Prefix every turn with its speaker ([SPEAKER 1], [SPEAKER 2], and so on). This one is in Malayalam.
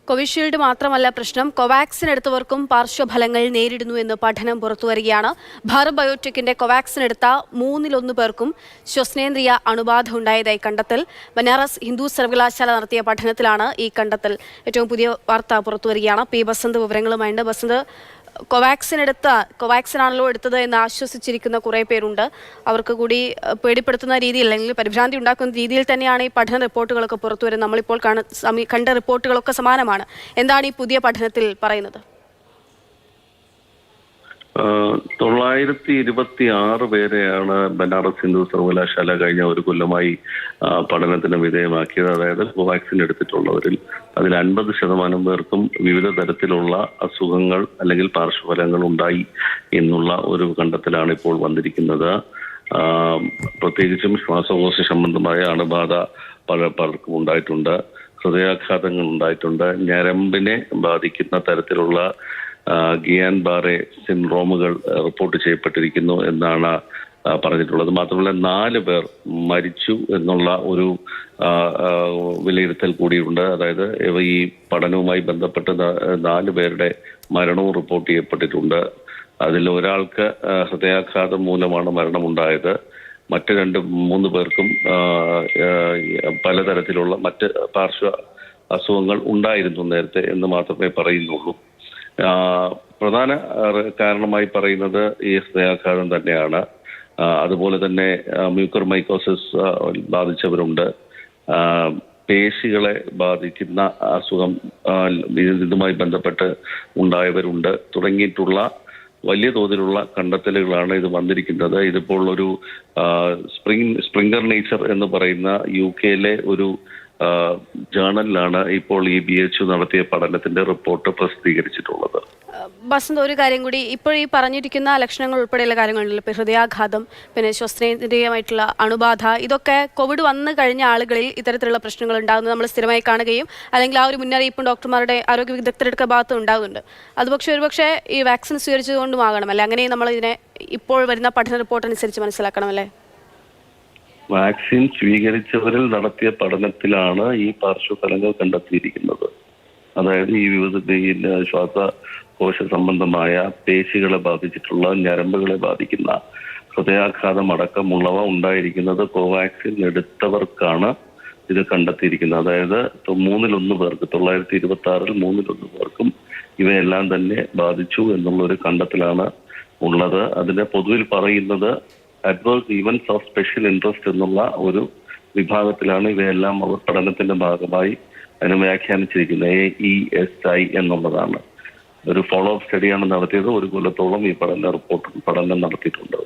[SPEAKER 1] കോവിഷീൽഡ് മാത്രമല്ല പ്രശ്നം, കോവാക്സിൻ എടുത്തവർക്കും പാർശ്വഫലങ്ങൾ നേരിടുന്നു എന്ന് പഠനം പുറത്തുവരികയാണ്. ഭാരത് ബയോടെക്കിന്റെ കോവാക്സിൻ എടുത്ത 1/3 പേർക്കും ശ്വസനേന്ദ്രിയ അണുബാധ ഉണ്ടായതായി കണ്ടെത്തൽ. ബനാറസ് ഹിന്ദു സർവകലാശാല നടത്തിയ പഠനത്തിലാണ് ഈ കണ്ടെത്തൽ. ഏറ്റവും പുതിയ വാർത്ത പുറത്തുവരികയാണ്. പി ബസന്ത് വിവരങ്ങളുമായുണ്ട്. ബസന്ത്, കോവാക്സിൻ ആണല്ലോ എടുത്തത് എന്ന് ആശ്വസിച്ചിരിക്കുന്ന കുറേ പേരുണ്ട്. അവർക്ക് കൂടി പേടിപ്പെടുത്തുന്ന രീതിയിൽ അല്ലെങ്കിൽ പരിഭ്രാന്തി ഉണ്ടാക്കുന്ന രീതിയിൽ തന്നെയാണ് ഈ പഠന റിപ്പോർട്ടുകളൊക്കെ പുറത്തുവരുന്നത്. നമ്മളിപ്പോൾ കണ്ട റിപ്പോർട്ടുകളൊക്കെ സമാനമാണ്. എന്താണ് ഈ പുതിയ പഠനത്തിൽ പറയുന്നത്?
[SPEAKER 2] 926 പേരെയാണ് ബനാറസ് ഹിന്ദു സർവകലാശാല കഴിഞ്ഞ ഒരു കൊല്ലമായി പഠനത്തിന് വിധേയമാക്കിയത്. അതായത് കോവാക്സിൻ എടുത്തിട്ടുള്ളവരിൽ അതിൽ 50% പേർക്കും വിവിധ തരത്തിലുള്ള അസുഖങ്ങൾ അല്ലെങ്കിൽ പാർശ്വഫലങ്ങൾ ഉണ്ടായി എന്നുള്ള ഒരു കണ്ടെത്തലാണ് ഇപ്പോൾ വന്നിരിക്കുന്നത്. പ്രത്യേകിച്ചും ശ്വാസകോശ സംബന്ധമായ അണുബാധ പലർക്കും ഉണ്ടായിട്ടുണ്ട്, ഹൃദയാഘാതങ്ങൾ ഉണ്ടായിട്ടുണ്ട്, ഞരമ്പിനെ ബാധിക്കുന്ന തരത്തിലുള്ള ഗിയാൻ ബാറെ സിൻഡ്രോമുകൾ റിപ്പോർട്ട് ചെയ്യപ്പെട്ടിരിക്കുന്നു എന്നാണ് പറഞ്ഞിട്ടുള്ളത്. മാത്രമല്ല 4 പേർ മരിച്ചു എന്നുള്ള ഒരു വിലയിരുത്തൽ കൂടിയുണ്ട്. അതായത് ഈ പഠനവുമായി ബന്ധപ്പെട്ട് 4 പേരുടെ മരണവും റിപ്പോർട്ട് ചെയ്യപ്പെട്ടിട്ടുണ്ട്. അതിൽ ഒരാൾക്ക് ഹൃദയാഘാതം മൂലമാണ് മരണമുണ്ടായത്. മറ്റ് 2-3 പേർക്കും പലതരത്തിലുള്ള മറ്റ് പാർശ്വ അസുഖങ്ങൾ ഉണ്ടായിരുന്നു നേരത്തെ എന്ന് മാത്രമേ പറയുന്നുള്ളൂ. പ്രധാന കാരണമായി പറയുന്നത് ഈ ഹൃദയാഘാതം തന്നെയാണ്. അതുപോലെ തന്നെ മ്യൂക്കർമൈക്കോസിസ് ബാധിച്ചവരുണ്ട്, പേശികളെ ബാധിക്കുന്ന അസുഖം ഇതുമായി ബന്ധപ്പെട്ട് ഉണ്ടായവരുണ്ട് തുടങ്ങിയിട്ടുള്ള വലിയ തോതിലുള്ള കണ്ടെത്തലുകളാണ് ഇത് വന്നിരിക്കുന്നത്. ഇതിപ്പോൾ ഒരു സ്പ്രിംഗർ നേച്ചർ എന്ന് പറയുന്ന UK ഒരു ജേണലിലാണ് ഇപ്പോൾ ഈ BHU നടത്തിയ പഠനത്തിന്റെ റിപ്പോർട്ട് പ്രസിദ്ധീകരിച്ചിട്ടുള്ളത്.
[SPEAKER 1] ബസന്ത്, ഒരു കാര്യം കൂടി, ഇപ്പോൾ ഈ പറഞ്ഞിരിക്കുന്ന ലക്ഷണങ്ങൾ ഉൾപ്പെടെയുള്ള കാര്യങ്ങളുണ്ടല്ലോ, ഇപ്പോൾ ഹൃദയാഘാതം, പിന്നെ ശ്വസനേന്ദ്രിയമായിട്ടുള്ള അണുബാധ, ഇതൊക്കെ കോവിഡ് വന്നു കഴിഞ്ഞ ആളുകളിൽ ഇത്തരത്തിലുള്ള പ്രശ്നങ്ങൾ ഉണ്ടാകുന്നത് നമ്മൾ സ്ഥിരമായി കാണുകയും അല്ലെങ്കിൽ ആ ഒരു മുന്നറിയിപ്പും ഡോക്ടർമാരുടെ ആരോഗ്യ വിദഗ്ധരുടെ ഭാഗത്ത് ഉണ്ടാകുന്നുണ്ട്. അത് ഒരുപക്ഷെ ഈ വാക്സിൻ സ്വീകരിച്ചതുകൊണ്ടും ആകണമല്ലേ? അങ്ങനെ നമ്മൾ ഇതിനെ ഇപ്പോൾ വരുന്ന പഠന റിപ്പോർട്ട് അനുസരിച്ച് മനസ്സിലാക്കണമല്ലേ?
[SPEAKER 2] വാക്സിൻ സ്വീകരിച്ചവരിൽ നടത്തിയ പഠനത്തിലാണ് ഈ പാർശ്വഫലങ്ങൾ കണ്ടെത്തിയിരിക്കുന്നത്. അതായത് ഈ വിവിധ ശ്വാസകോശ സംബന്ധമായ പേശികളെ ബാധിച്ചിട്ടുള്ള ഞരമ്പുകളെ ബാധിക്കുന്ന ഹൃദയാഘാതം അടക്കമുള്ളവ ഉണ്ടായിരിക്കുന്നത് കോവാക്സിൻ എടുത്തവർക്കാണ് ഇത് കണ്ടെത്തിയിരിക്കുന്നത്. അതായത് 1/3 പേർക്ക് 926-ൽ 1/3 പേർക്കും ഇവയെല്ലാം തന്നെ ബാധിച്ചു എന്നുള്ളൊരു കണ്ടെത്തലാണ് ഉള്ളത്. അതിനെ പൊതുവിൽ പറയുന്നത് adverse events of special interest എന്നുള്ള ഒരു വിഭാഗത്തിലാണ് ഇവയെല്ലാം അവർ പഠനത്തിന്റെ ഭാഗമായി അതിനെ വ്യാഖ്യാനിച്ചിരിക്കുന്നത്. AESI എന്നുള്ളതാണ്. ഒരു ഫോളോ അപ്പ് സ്റ്റഡിയാണ് നടത്തിയത്. 1 കൊല്ലത്തോളം ഈ പഠനം നടത്തിയിട്ടുണ്ട്.